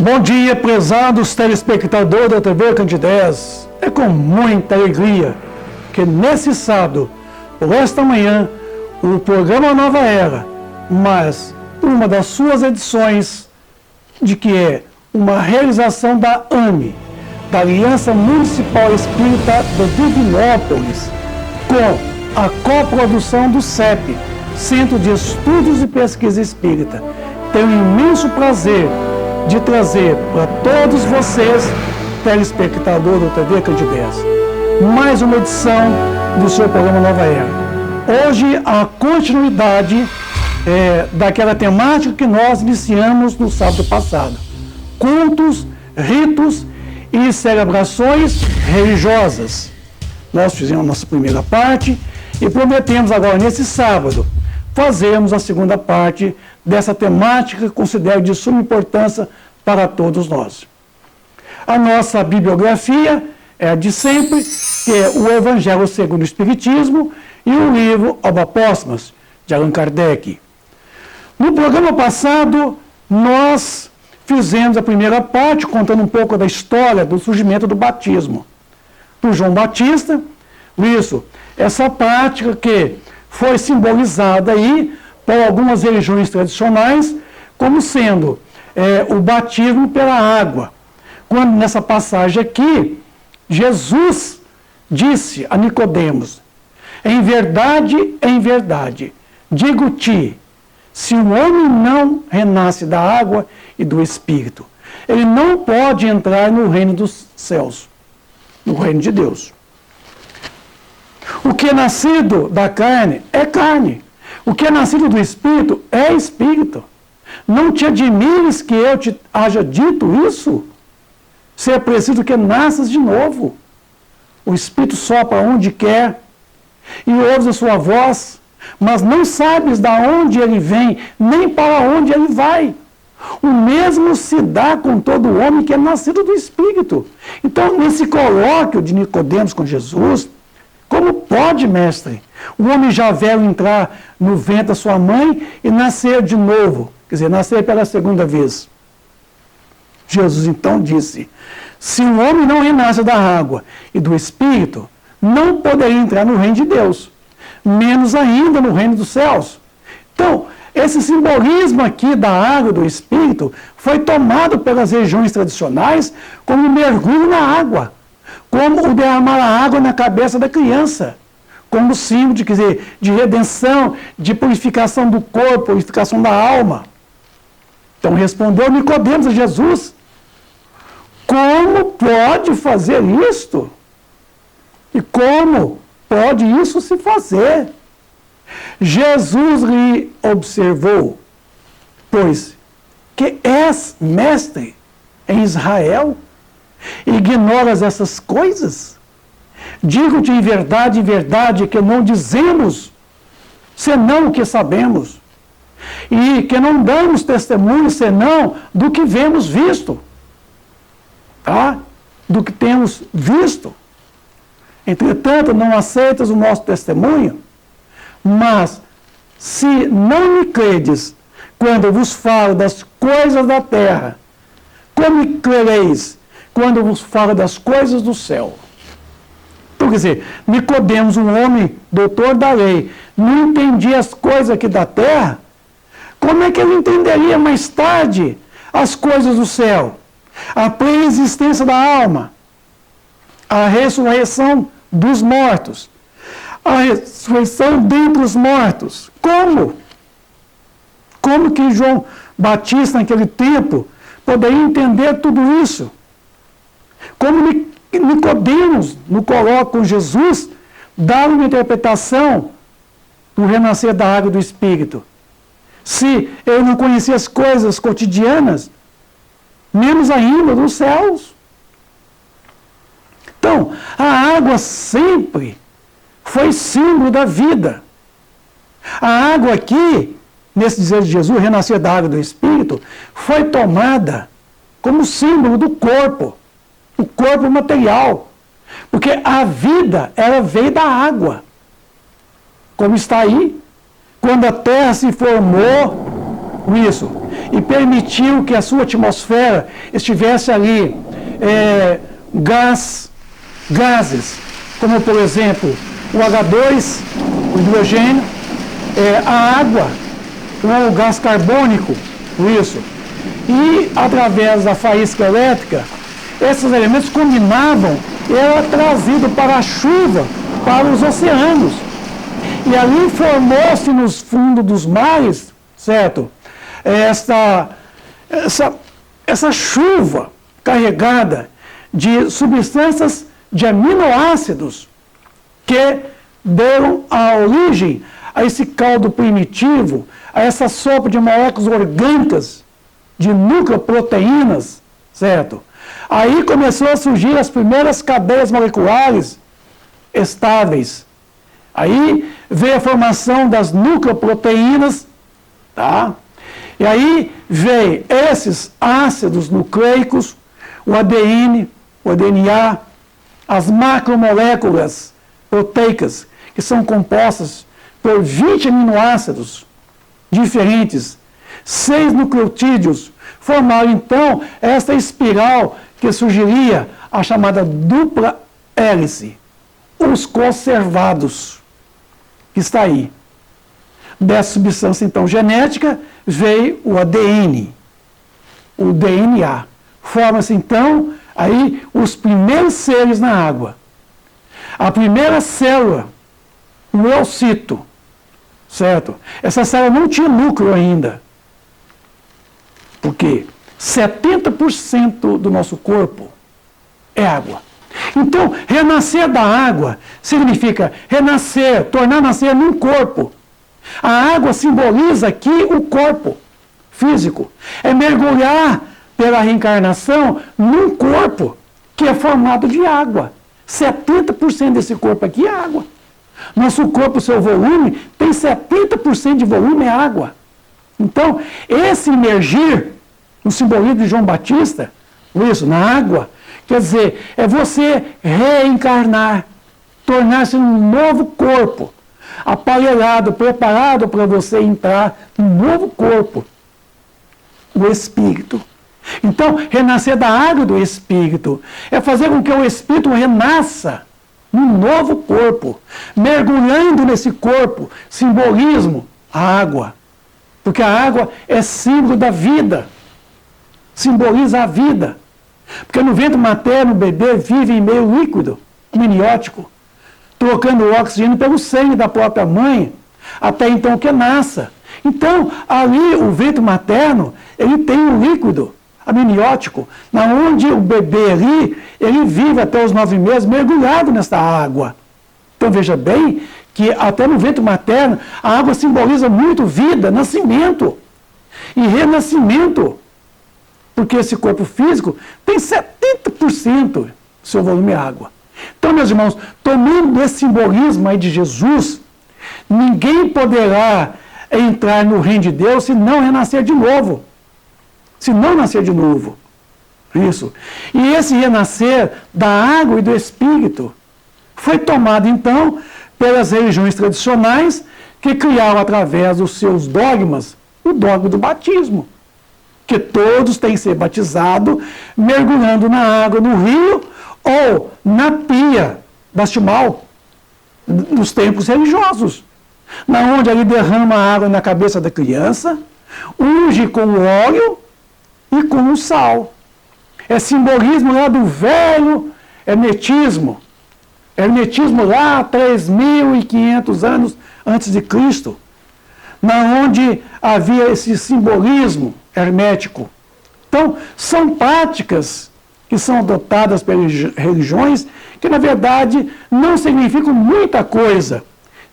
Bom dia, prezados telespectadores da TV Candidez. É com muita alegria que nesse sábado, por esta manhã, o programa Nova Era, mas uma das suas edições, de que é uma realização da AME, da Aliança Municipal Espírita de Divinópolis, com a coprodução do CEP, Centro de Estudos e Pesquisa Espírita, tem o imenso prazer de trazer para todos vocês, telespectadores da TV Candidez, mais uma edição do seu programa Nova Era. Hoje, a continuidade daquela temática que nós iniciamos no sábado passado. Cultos, ritos e celebrações religiosas. Nós fizemos a nossa primeira parte e prometemos agora, nesse sábado, fazermos a segunda parte dessa temática que considero de suma importância para todos nós. A nossa bibliografia é a de sempre, que é o Evangelho segundo o Espiritismo e o livro Obras Póstumas, de Allan Kardec. No programa passado, nós fizemos a primeira parte, contando um pouco da história do surgimento do batismo. Por João Batista, essa prática que foi simbolizada aí por algumas religiões tradicionais como sendo o batismo pela água. Quando nessa passagem aqui, Jesus disse a Nicodemos: em verdade, digo-te, se o homem não renasce da água e do Espírito, ele não pode entrar no reino dos céus, no reino de Deus. O que é nascido da carne é carne. O que é nascido do Espírito é Espírito. Não te admires que eu te haja dito isso? Se é preciso que nasças de novo. O Espírito sopra onde quer e ouves a sua voz, mas não sabes de onde ele vem, nem para onde ele vai. O mesmo se dá com todo homem que é nascido do Espírito. Então, nesse colóquio de Nicodemos com Jesus, como pode, mestre, o homem já velho entrar no ventre da sua mãe e nascer de novo? Quer dizer, nascer pela segunda vez. Jesus então disse: se o homem não renasce da água e do Espírito, não poderia entrar no reino de Deus, menos ainda no reino dos céus. Então, esse simbolismo aqui da água e do Espírito foi tomado pelas religiões tradicionais como mergulho na água, como o derramar a água na cabeça da criança, como símbolo de redenção, de purificação do corpo, purificação da alma. Então respondeu Nicodemos a Jesus: como pode fazer isto? E como pode isso se fazer? Jesus lhe observou: pois que és mestre em Israel, ignoras essas coisas? Digo-te em verdade, que não dizemos senão o que sabemos, e que não damos testemunho senão do que vemos visto. Tá? Do que temos visto. Entretanto, não aceitas o nosso testemunho, mas se não me credes quando vos falo das coisas da terra, como me crereis quando vos falo das coisas do céu? Então, quer dizer, Nicodemos, um homem doutor da lei, não entendia as coisas aqui da terra. Como é que ele entenderia mais tarde as coisas do céu? A pré-existência da alma, a ressurreição dos mortos, a ressurreição dentre os mortos. Como? Como que João Batista, naquele tempo, poderia entender tudo isso? Como Nicodemos, no colóquio com Jesus, dava uma interpretação do renascer da água e do Espírito? Se ele não conhecia as coisas cotidianas, menos ainda dos céus. Então, a água sempre foi símbolo da vida. A água aqui, nesse dizer de Jesus, renascer da água e do Espírito, foi tomada como símbolo do corpo, o corpo material. Porque a vida, ela veio da água. Como está aí, quando a terra se formou, Isso. E permitiu que a sua atmosfera estivesse ali gases, como por exemplo o H2, o hidrogênio, a água, o gás carbônico, isso. E através da faísca elétrica, esses elementos combinavam e era trazido para a chuva, para os oceanos. E ali formou-se nos fundos dos mares, certo? Essa chuva carregada de substâncias de aminoácidos que deram a origem a esse caldo primitivo, a essa sopa de moléculas orgânicas, de nucleoproteínas, certo? Aí começou a surgir as primeiras cadeias moleculares estáveis. Aí veio a formação das nucleoproteínas, tá? E aí veio esses ácidos nucleicos, o ADN, o DNA, as macromoléculas proteicas, que são compostas por 20 aminoácidos diferentes, 6 nucleotídeos, formaram então esta espiral que surgiria a chamada dupla hélice, os conservados, que está aí. Dessa substância então genética veio o ADN, o DNA. Forma-se então aí os primeiros seres na água. A primeira célula, o eocito, certo? Essa célula não tinha núcleo ainda. Porque 70% do nosso corpo é água. Então, renascer da água significa renascer, tornar nascer num corpo. A água simboliza aqui o corpo físico. É mergulhar pela reencarnação num corpo que é formado de água. 70% desse corpo aqui é água. Nosso corpo, seu volume, tem 70% de volume é água. Então, esse imergir, no simbolismo de João Batista, isso, na água, quer dizer, é você reencarnar, tornar-se um novo corpo, aparelhado, preparado para você entrar num novo corpo, o Espírito. Então, renascer da água do Espírito é fazer com que o Espírito renasça num novo corpo, mergulhando nesse corpo, simbolismo, a água. Porque a água é símbolo da vida, simboliza a vida. Porque no ventre materno o bebê vive em meio líquido, amniótico, trocando o oxigênio pelo sangue da própria mãe, até então que nasça. Então, ali o ventre materno, ele tem um líquido amniótico, na onde o bebê ali, ele vive até os 9 meses mergulhado nessa água. Então veja bem que até no ventre materno, a água simboliza muito vida, nascimento e renascimento. Porque esse corpo físico tem 70% do seu volume é água. Então, meus irmãos, tomando esse simbolismo aí de Jesus, ninguém poderá entrar no reino de Deus se não renascer de novo. Se não nascer de novo. Isso. E esse renascer da água e do Espírito foi tomado, então, pelas religiões tradicionais que criaram, através dos seus dogmas, o dogma do batismo. Que todos têm que ser batizados mergulhando na água no rio ou na pia batismal nos templos religiosos. Na onde ele derrama a água na cabeça da criança, unge com o óleo e com o sal. É simbolismo lá do velho hermetismo. Hermetismo lá 3.500 anos antes de Cristo, na onde havia esse simbolismo hermético. Então, são práticas que são adotadas pelas religiões que, na verdade, não significam muita coisa.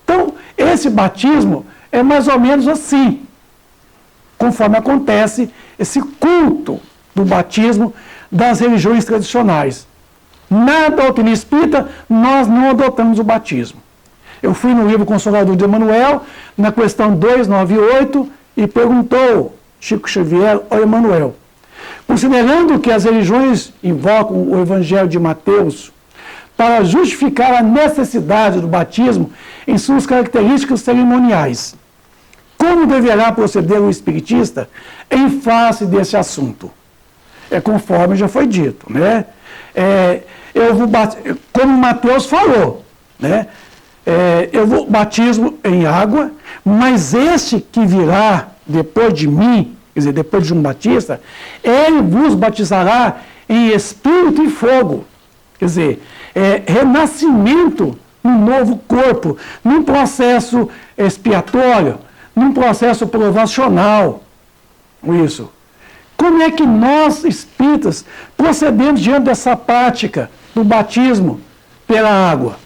Então, esse batismo é mais ou menos assim, conforme acontece esse culto do batismo das religiões tradicionais. Na doutrina espírita, nós não adotamos o batismo. Eu fui no livro Consolador de Emmanuel, na questão 298, e perguntou Chico Xavier ao Emmanuel: considerando que as religiões invocam o Evangelho de Mateus para justificar a necessidade do batismo em suas características cerimoniais, como deverá proceder o espiritista em face desse assunto? É conforme já foi dito, né? Como Mateus falou, né? Eu vou batismo em água, mas este que virá depois de mim, quer dizer, depois de João Batista, ele vos batizará em espírito e fogo. Quer dizer, renascimento num novo corpo, num processo expiatório, num processo provacional. Isso. Como é que nós, espíritas, procedemos diante dessa prática do batismo pela água?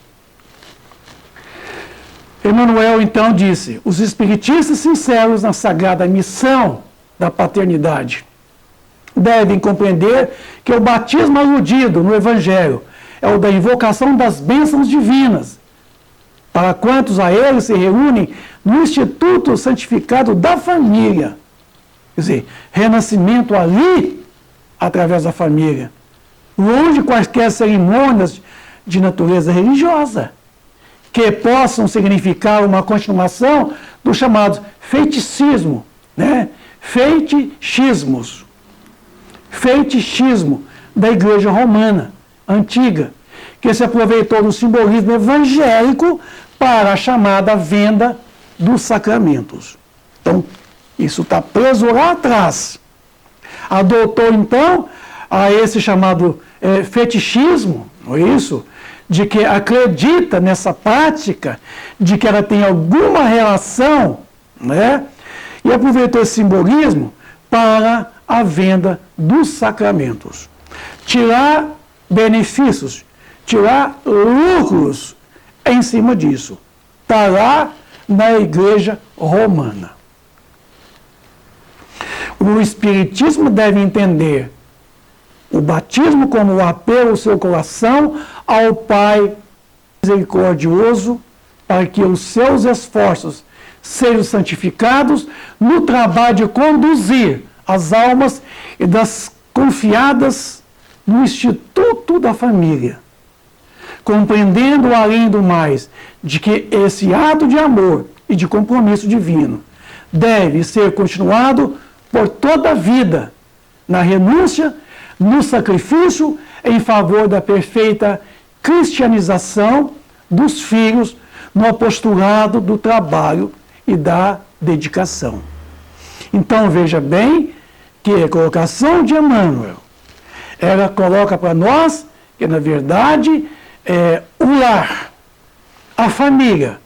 Emmanuel, então, disse: os espiritistas sinceros na sagrada missão da paternidade devem compreender que o batismo aludido no Evangelho é o da invocação das bênçãos divinas, para quantos a ele se reúnem no Instituto Santificado da Família. Quer dizer, renascimento ali, através da família, longe de quaisquer cerimônias de natureza religiosa, que possam significar uma continuação do chamado feiticismo, né? Fetichismo da Igreja Romana antiga, que se aproveitou do simbolismo evangélico para a chamada venda dos sacramentos. Então, isso está preso lá atrás. Adotou, então, a esse chamado fetichismo, não é isso? De que acredita nessa prática, de que ela tem alguma relação, né? E aproveitou esse simbolismo para a venda dos sacramentos. Tirar benefícios, tirar lucros em cima disso. Está lá na Igreja Romana. O Espiritismo deve entender o batismo como o apelo ao seu coração ao Pai misericordioso, para que os seus esforços sejam santificados no trabalho de conduzir as almas e das confiadas no Instituto da Família, compreendendo além do mais de que esse ato de amor e de compromisso divino deve ser continuado por toda a vida, na renúncia, no sacrifício em favor da perfeita cristianização dos filhos, no apostolado do trabalho e da dedicação. Então veja bem que a colocação de Emmanuel, ela coloca para nós que na verdade o lar, a família,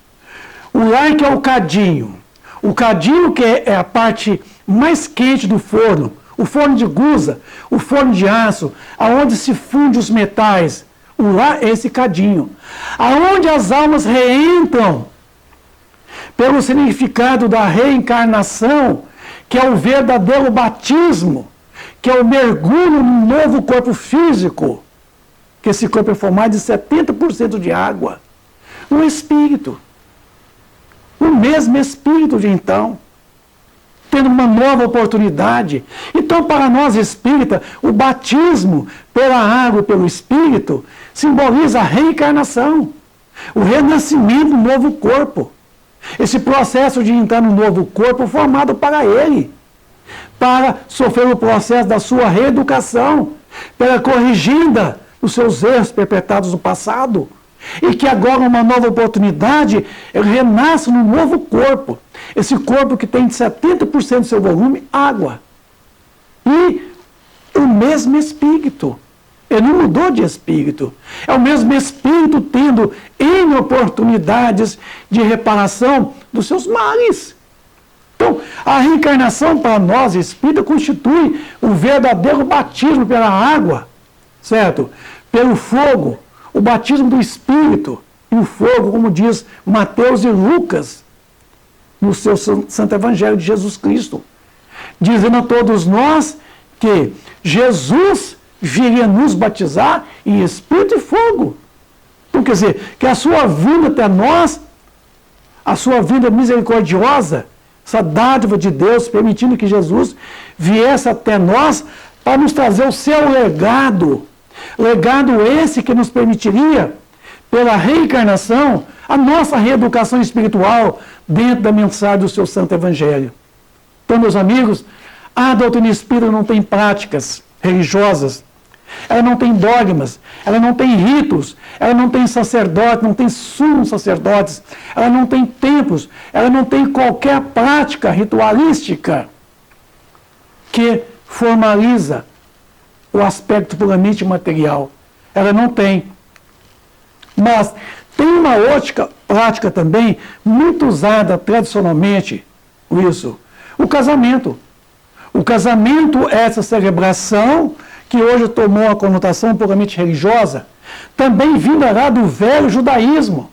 o lar que é o cadinho que é a parte mais quente do forno, o forno de gusa, o forno de aço, aonde se funde os metais, o lar é esse cadinho, aonde as almas reentram pelo significado da reencarnação, que é o verdadeiro batismo, que é o mergulho num novo corpo físico, que esse corpo é formado de 70% de água. O espírito, o mesmo espírito de então, tendo uma nova oportunidade. Então, para nós espíritas, o batismo pela água e pelo espírito simboliza a reencarnação, o renascimento do novo corpo. Esse processo de entrar no novo corpo formado para ele, para sofrer o processo da sua reeducação, pela corrigida dos seus erros perpetrados no passado, e que agora, uma nova oportunidade, ele renasce num novo corpo. Esse corpo que tem 70% do seu volume água. E o mesmo espírito. Ele não mudou de espírito. É o mesmo espírito tendo N oportunidades de reparação dos seus males. Então, a reencarnação para nós, espírita, constitui o verdadeiro batismo pela água, certo? Pelo fogo, o batismo do Espírito e o fogo, como diz Mateus e Lucas, no seu Santo Evangelho de Jesus Cristo, dizendo a todos nós que Jesus viria nos batizar em Espírito e fogo. Então, quer dizer, que a sua vinda até nós, a sua vinda misericordiosa, essa dádiva de Deus, permitindo que Jesus viesse até nós para nos trazer o seu legado. Legado esse que nos permitiria, pela reencarnação, a nossa reeducação espiritual dentro da mensagem do seu Santo Evangelho. Então, meus amigos, a doutrina espírita não tem práticas religiosas, ela não tem dogmas, ela não tem ritos, ela não tem sacerdotes, não tem sumos sacerdotes, ela não tem templos, ela não tem qualquer prática ritualística que formaliza o aspecto puramente material. Ela não tem. Mas tem uma outra prática também muito usada tradicionalmente, o casamento. O casamento é essa celebração que hoje tomou uma conotação puramente religiosa, também vinda lá do velho judaísmo.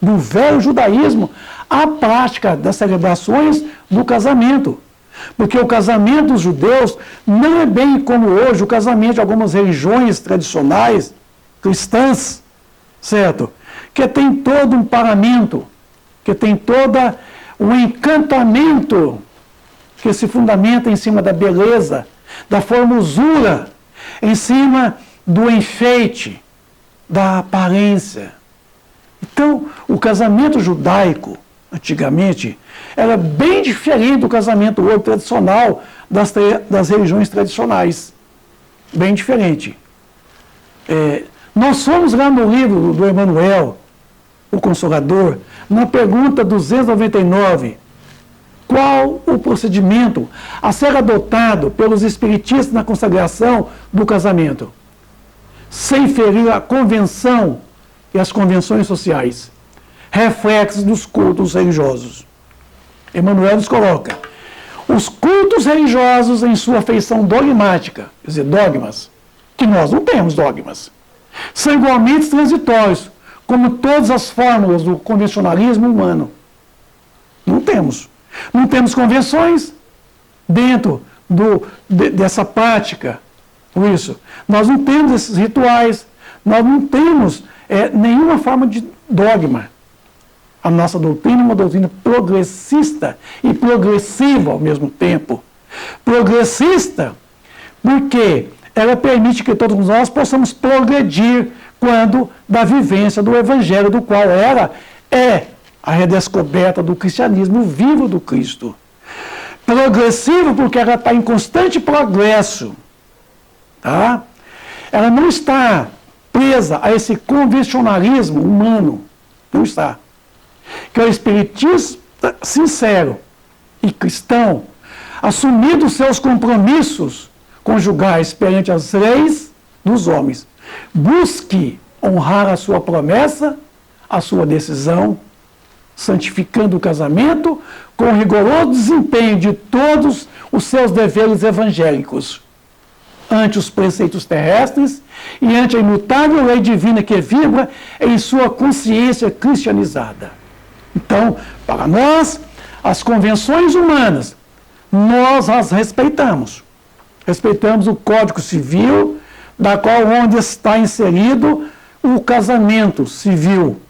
Do velho judaísmo, a prática das celebrações do casamento. Porque o casamento dos judeus não é bem como hoje o casamento de algumas religiões tradicionais, cristãs, certo? Que tem todo um paramento, que tem todo um encantamento que se fundamenta em cima da beleza, da formosura, em cima do enfeite, da aparência. Então, o casamento judaico, antigamente, era bem diferente do casamento hoje tradicional das religiões tradicionais. Bem diferente. Nós somos lá no livro do Emmanuel, o Consolador, na pergunta 299, qual o procedimento a ser adotado pelos espiritistas na consagração do casamento, sem ferir a convenção e as convenções sociais, reflexos dos cultos religiosos. Emmanuel nos coloca: os cultos religiosos em sua feição dogmática, quer dizer, dogmas, que nós não temos dogmas, são igualmente transitórios, como todas as fórmulas do convencionalismo humano. Não temos. Não temos convenções dentro dessa prática. Nós não temos esses rituais, nós não temos nenhuma forma de dogma. A nossa doutrina é uma doutrina progressista e progressiva ao mesmo tempo. Progressista porque ela permite que todos nós possamos progredir quando da vivência do Evangelho, do qual é a redescoberta do cristianismo vivo do Cristo. Progressivo porque ela está em constante progresso. Tá? Ela não está presa a esse convencionalismo humano. Não está. Que é o espiritismo sincero e cristão, assumindo seus compromissos conjugais perante as leis dos homens. Busque honrar a sua promessa, a sua decisão, santificando o casamento com rigoroso desempenho de todos os seus deveres evangélicos, ante os preceitos terrestres e ante a imutável lei divina que vibra em sua consciência cristianizada. Então, para nós, as convenções humanas, nós as respeitamos. Respeitamos o Código Civil, da qual onde está inserido o casamento civil.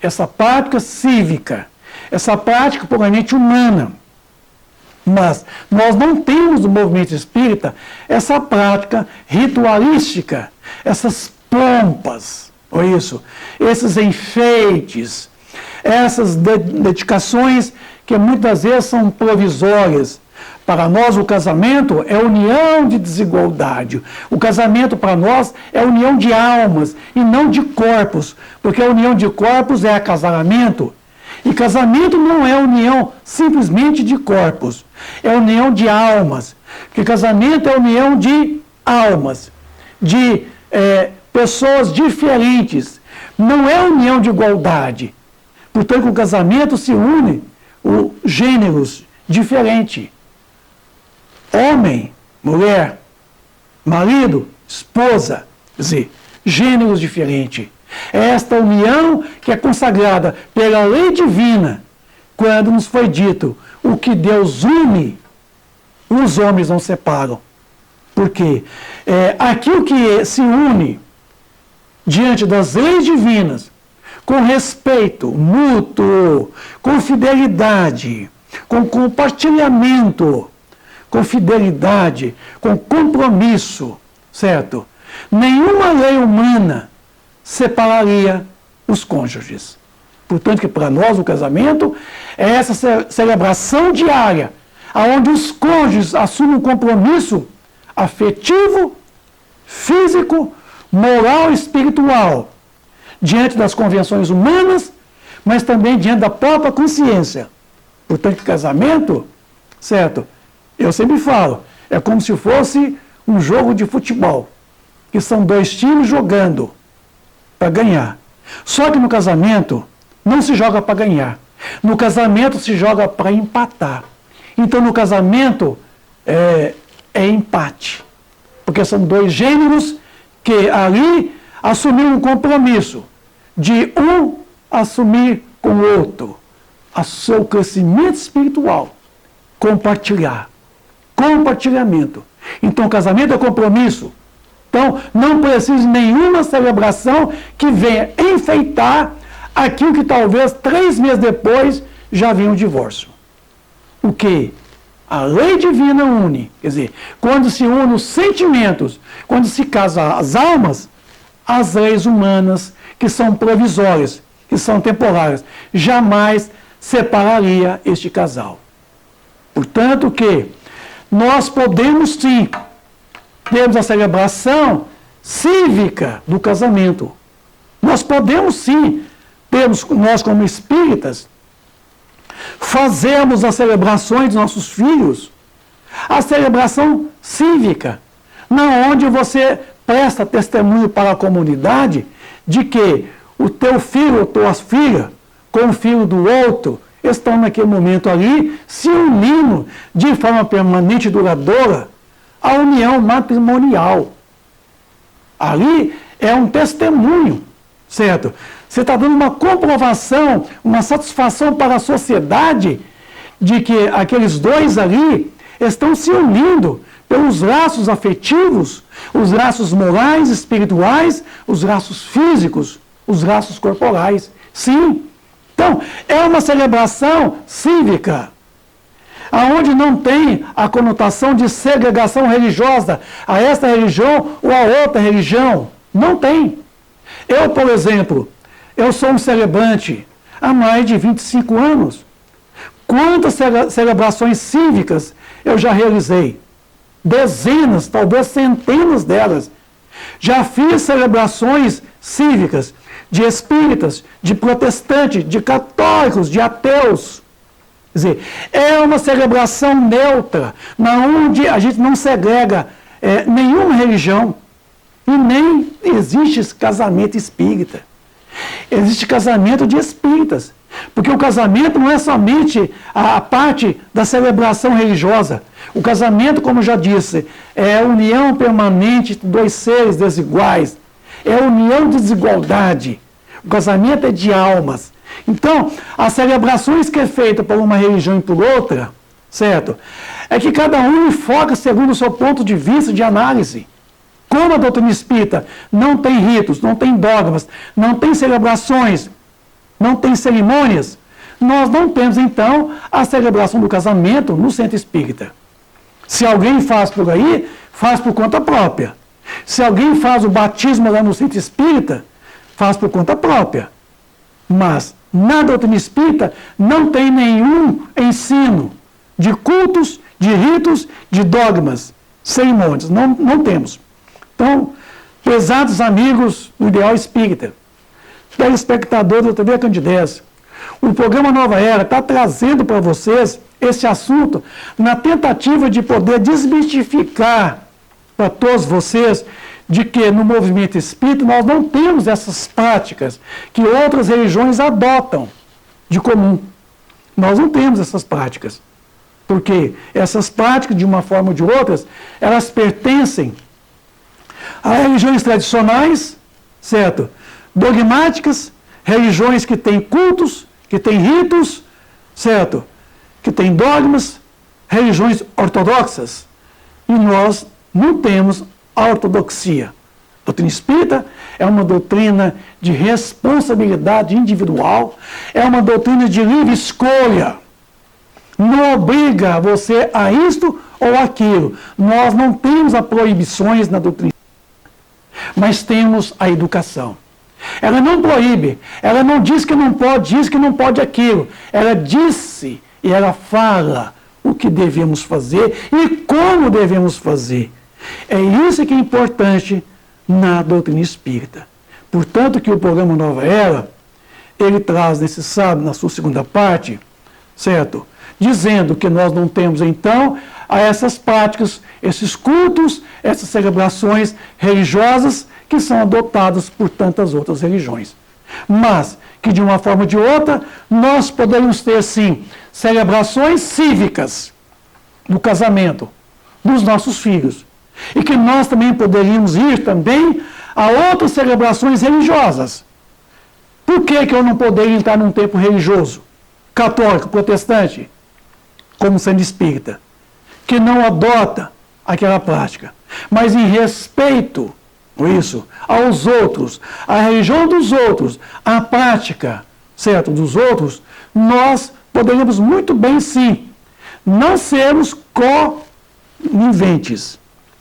Essa prática cívica, essa prática puramente humana. Mas nós não temos no movimento espírita essa prática ritualística, essas pompas, esses enfeites, essas dedicações que muitas vezes são provisórias. Para nós o casamento é união de desigualdade. O casamento para nós é união de almas e não de corpos, porque a união de corpos é acasalamento. E casamento não é união simplesmente de corpos, é união de almas. Porque casamento é união de almas, de pessoas diferentes. Não é união de igualdade. Portanto, com o casamento se une gêneros diferentes. Homem, mulher, marido, esposa, quer dizer, gêneros diferentes. É esta união que é consagrada pela lei divina, quando nos foi dito: o que Deus une, os homens não separam. Por quê? Aquilo que se une diante das leis divinas, com respeito mútuo, com fidelidade, com compartilhamento, com fidelidade, com compromisso, certo? Nenhuma lei humana separaria os cônjuges. Portanto, que para nós o casamento é essa celebração diária, onde os cônjuges assumem um compromisso afetivo, físico, moral e espiritual, diante das convenções humanas, mas também diante da própria consciência. Portanto, que casamento, certo? Eu sempre falo, é como se fosse um jogo de futebol, que são dois times jogando para ganhar. Só que no casamento não se joga para ganhar. No casamento se joga para empatar. Então no casamento é empate. Porque são dois gêneros que ali assumiram um compromisso de um assumir com o outro o seu crescimento espiritual. Compartilhamento. Então o casamento é compromisso. Então não precisa de nenhuma celebração que venha enfeitar aquilo que talvez 3 meses depois já vinha o divórcio. O que? A lei divina une. Quer dizer, quando se unem os sentimentos, quando se casam as almas, as leis humanas, que são provisórias, que são temporárias, jamais separaria este casal. Portanto que nós podemos sim, temos a celebração cívica do casamento. Nós podemos sim, nós como espíritas, fazemos as celebrações dos nossos filhos, a celebração cívica, na onde você presta testemunho para a comunidade de que o teu filho ou tua filha, com o filho do outro, estão naquele momento ali se unindo de forma permanente e duradoura, a união matrimonial. Ali é um testemunho, certo? Você está dando uma comprovação, uma satisfação para a sociedade de que aqueles dois ali estão se unindo pelos laços afetivos, os laços morais, espirituais, os laços físicos, os laços corporais. Sim. Então, é uma celebração cívica, aonde não tem a conotação de segregação religiosa a esta religião ou a outra religião. Não tem. Eu, por exemplo, eu sou um celebrante há mais de 25 anos. Quantas celebrações cívicas eu já realizei? Dezenas, talvez centenas delas. Já fiz celebrações cívicas de espíritas, de protestantes, de católicos, de ateus. Quer dizer, é uma celebração neutra, onde a gente não segrega nenhuma religião e nem existe casamento espírita. Existe casamento de espíritas, porque o casamento não é somente a parte da celebração religiosa. O casamento, como eu já disse, é a união permanente de dois seres desiguais, é a união de desigualdade. O casamento é de almas. Então, as celebrações que é feita por uma religião e por outra, certo? É que cada um enfoca segundo o seu ponto de vista de análise. Como a doutrina espírita não tem ritos, não tem dogmas, não tem celebrações, não tem cerimônias, nós não temos, então, a celebração do casamento no centro espírita. Se alguém faz por aí, faz por conta própria. Se alguém faz o batismo lá no centro espírita, faz por conta própria. Mas na doutrina espírita não tem nenhum ensino de cultos, de ritos, de dogmas, cerimônias. Não temos. Então, prezados amigos do Ideal Espírita, telespectadores da TV Candidez, o programa Nova Era está trazendo para vocês esse assunto na tentativa de poder desmistificar para todos vocês de que no movimento espírita nós não temos essas práticas que outras religiões adotam de comum. Nós não temos essas práticas. Porque essas práticas, de uma forma ou de outras, elas pertencem a religiões tradicionais, certo? Dogmáticas, religiões que têm cultos, que têm ritos, certo? Que têm dogmas, religiões ortodoxas. E nós não temos a ortodoxia. A doutrina espírita é uma doutrina de responsabilidade individual, é uma doutrina de livre escolha. Não obriga você a isto ou aquilo. Nós não temos as proibições na doutrina, mas temos a educação. Ela não proíbe, ela não diz que não pode isso, que não pode aquilo. Ela disse e ela fala o que devemos fazer e como devemos fazer. É isso que é importante na doutrina espírita. Portanto, que o programa Nova Era, ele traz nesse sábado, na sua segunda parte, certo? Dizendo que nós não temos, então, a essas práticas, esses cultos, essas celebrações religiosas que são adotadas por tantas outras religiões. Mas que, de uma forma ou de outra, nós podemos ter, sim, celebrações cívicas do casamento dos nossos filhos. E que nós também poderíamos ir também a outras celebrações religiosas. Por que eu não poderia entrar num templo religioso, católico, protestante, como sendo espírita, que não adota aquela prática, mas em respeito, isso, aos outros, à religião dos outros, à prática, certo, dos outros, nós poderíamos muito bem, sim, não sermos coniventes,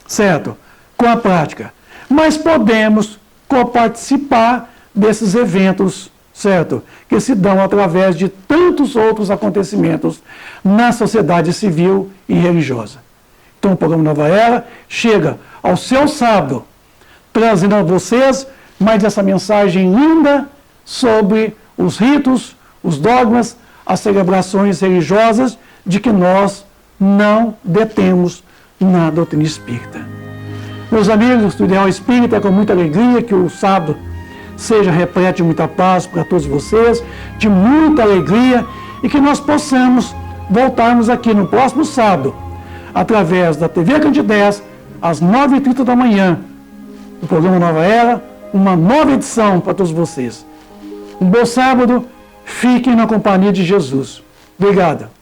certo, com a prática, mas podemos coparticipar desses eventos, certo, que se dão através de tantos outros acontecimentos na sociedade civil e religiosa. Então o programa Nova Era chega ao seu sábado, trazendo a vocês mais essa mensagem linda sobre os ritos, os dogmas, as celebrações religiosas de que nós não detemos na doutrina espírita. Meus amigos do Ideal Espírita, é com muita alegria que o sábado seja repleto de muita paz para todos vocês, de muita alegria, e que nós possamos voltarmos aqui no próximo sábado, através da TV Candidez, às 9h30 da manhã, o programa Nova Era, uma nova edição para todos vocês. Um bom sábado, fiquem na companhia de Jesus. Obrigado.